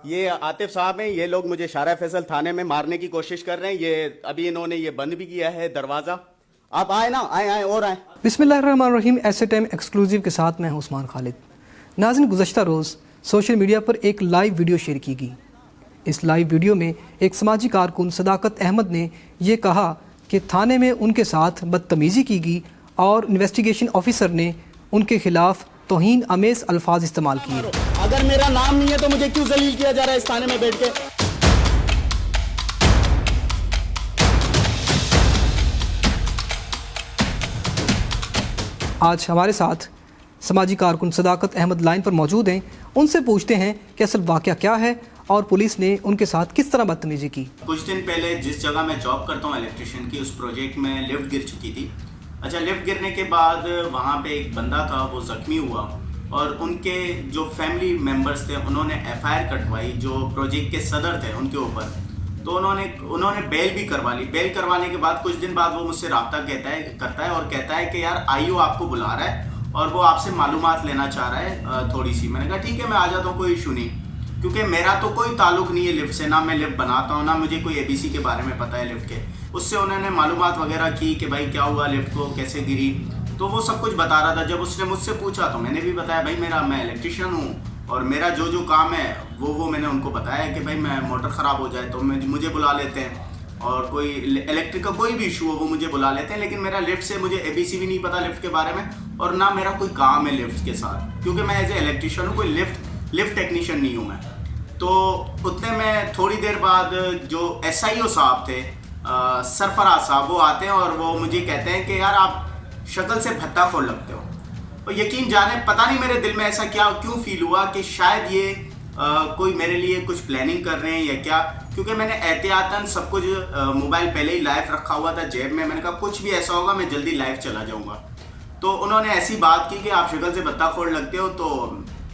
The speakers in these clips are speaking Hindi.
ये आतिफ साहब हैं, ये लोग मुझे शारा फैसल थाने में मारने की कोशिश कर रहे हैं। ये अभी इन्होंने ये बंद भी किया है दरवाज़ा। आप आए ना, आए आए और आए। बिस्मिल्लाहिर्रहमानिर्रहीम। ऐसे टाइम एक्सक्लूसिव के साथ मैं हूं उस्मान खालिद। नाज़रीन, गुज़श्ता रोज़ सोशल मीडिया पर एक लाइव वीडियो शेयर की गई। इस लाइव वीडियो में एक समाजी कारकुन सदाकत अहमद ने यह कहा कि थाने में उनके साथ बदतमीज़ी की गई और इन्वेस्टिगेशन ऑफिसर ने उनके खिलाफ तौहीन आमेज़ अल्फाज इस्तेमाल किए। अगर मेरा नाम नहीं है तो मुझे क्यों जलील किया जा रहा है इस थाने में बैठ के? आज हमारे साथ समाजी कारकुन सदाकत अहमद लाइन पर मौजूद हैं। उनसे पूछते हैं कि असल वाक़या क्या है और पुलिस ने उनके साथ किस तरह बदतमीजी की। कुछ दिन पहले जिस जगह मैं जॉब करता हूँ इलेक्ट्रिशियन की, उस प्रोजेक्ट में लिफ्ट गिर चुकी थी। अच्छा, लिफ्ट गिरने के बाद वहाँ पे एक बंदा था, वो ज़ख्मी हुआ और उनके जो फैमिली मेम्बर्स थे उन्होंने एफआईआर कटवाई जो प्रोजेक्ट के सदर थे उनके ऊपर। तो उन्होंने बेल भी करवा ली। बेल करवाने के बाद कुछ दिन बाद वो मुझसे रब्ता करता है और कहता है कि यार आईओ आपको बुला रहा है और वो आपसे मालूमात लेना चाह रहा है थोड़ी सी। मैंने कहा ठीक है, मैं आ जाता हूँ, कोई इशू नहीं, क्योंकि मेरा तो कोई ताल्लुक नहीं है लिफ्ट से, ना मैं लिफ्ट बनाता हूँ, ना मुझे कोई एबीसी के बारे में पता है लिफ्ट के। उससे उन्होंने मालूमात वगैरह की कि भाई क्या हुआ, लिफ्ट को कैसे गिरी, तो वो सब कुछ बता रहा था। जब उसने मुझसे पूछा तो मैंने भी बताया भाई मैं इलेक्ट्रिशियन हूँ और मेरा जो काम है वो मैंने उनको बताया कि भाई मैं मोटर ख़राब हो जाए तो मुझे बुला लेते हैं, और कोई इलेक्ट्रिक का कोई भी इशू हो वो मुझे बुला लेते हैं। लेकिन मेरा लिफ्ट से मुझे एबीसी भी नहीं पता लिफ्ट के बारे में, और ना मेरा कोई काम है लिफ्ट के साथ, क्योंकि मैं एज ए इलेक्ट्रिशियन हूँ, कोई लिफ्ट टेक्नीशियन नहीं हूँ मैं। तो उतने में थोड़ी देर बाद जो SIO साहब थे, सरफराज साहब, वो आते हैं और वो मुझे कहते हैं कि यार आप शक्ल से भत्ताखोर लगते हो। और यकीन जाने पता नहीं मेरे दिल में ऐसा क्यों फील हुआ कि शायद ये कोई मेरे लिए कुछ प्लानिंग कर रहे हैं या क्या, क्योंकि मैंने एहतियातन सब कुछ मोबाइल पहले ही लाइव रखा हुआ था जेब में। मैंने कहा कुछ भी ऐसा होगा मैं जल्दी लाइव चला जाऊंगा। तो उन्होंने ऐसी बात की कि आप शक्ल से भत्ताखोर लगते हो। तो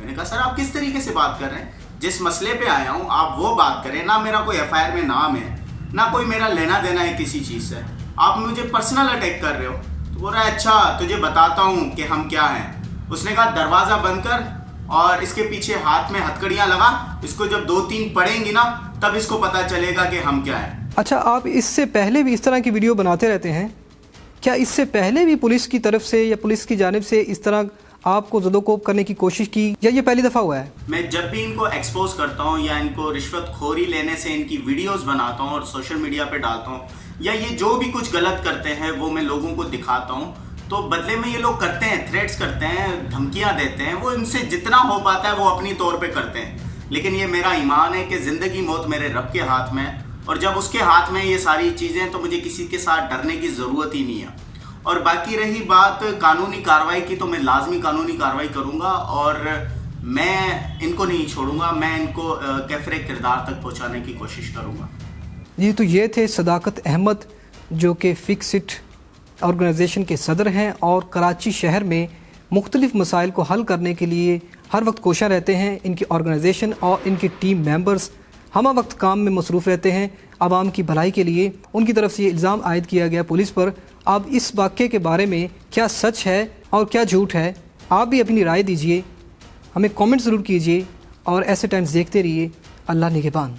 मैंने कहा सर आप किस तरीके से बात कर रहे हैं, जिस मसले पे आया हूँ आप वो बात करें ना। मेरा कोई FIR में नाम है, ना कोई मेरा लेना देना है किसी चीज़ से, आप मुझे पर्सनल अटैक कर रहे हो। तो बोल रहा है अच्छा तुझे बताता हूँ कि हम क्या हैं। उसने कहा दरवाज़ा बंद कर और इसके पीछे हाथ में हथकड़ियाँ लगा, इसको जब 2-3 पड़ेंगी ना तब इसको पता चलेगा कि हम क्या हैं। अच्छा, आप इससे पहले भी इस तरह की वीडियो बनाते रहते हैं क्या? इससे पहले भी पुलिस की तरफ से या पुलिस की जानिब से इस तरह आपको ज़दोकोब करने की कोशिश की, या ये पहली दफ़ा हुआ है? मैं जब भी इनको एक्सपोज करता हूँ या इनको रिश्वतखोरी लेने से इनकी वीडियोस बनाता हूँ और सोशल मीडिया पे डालता हूँ, या ये जो भी कुछ गलत करते हैं वो मैं लोगों को दिखाता हूँ, तो बदले में ये लोग करते हैं, थ्रेट्स करते हैं, धमकियाँ देते हैं। वो इनसे जितना हो पाता है वो अपनी तौर पर करते हैं। लेकिन ये मेरा ईमान है कि ज़िंदगी मौत मेरे रब के हाथ में है, और जब उसके हाथ में ये सारी चीज़ें तो मुझे किसी के साथ डरने की ज़रूरत ही नहीं है। और बाकी रही बात कानूनी कार्रवाई की, तो मैं लाजमी कानूनी कार्रवाई करूंगा और मैं इनको नहीं छोड़ूंगा, मैं इनको कैफरे किरदार तक पहुंचाने की कोशिश करूंगा। जी, तो ये थे सदाकत अहमद जो कि फिक्स इट ऑर्गेनाइजेशन के सदर हैं और कराची शहर में मुख्तलिफ मसाइल को हल करने के लिए हर वक्त कोशिश रहते हैं। इनकी ऑर्गेनाइजेशन और इनकी टीम मेंबर्स हम वक्त काम में मसरूफ़ रहते हैं आवाम की भलाई के लिए। उनकी तरफ से ये इल्ज़ाम आयद किया गया पुलिस पर। अब इस वाक़े के बारे में क्या सच है और क्या झूठ है, आप भी अपनी राय दीजिए, हमें कमेंट ज़रूर कीजिए और ऐसे टाइम्स देखते रहिए। अल्लाह निगहबान।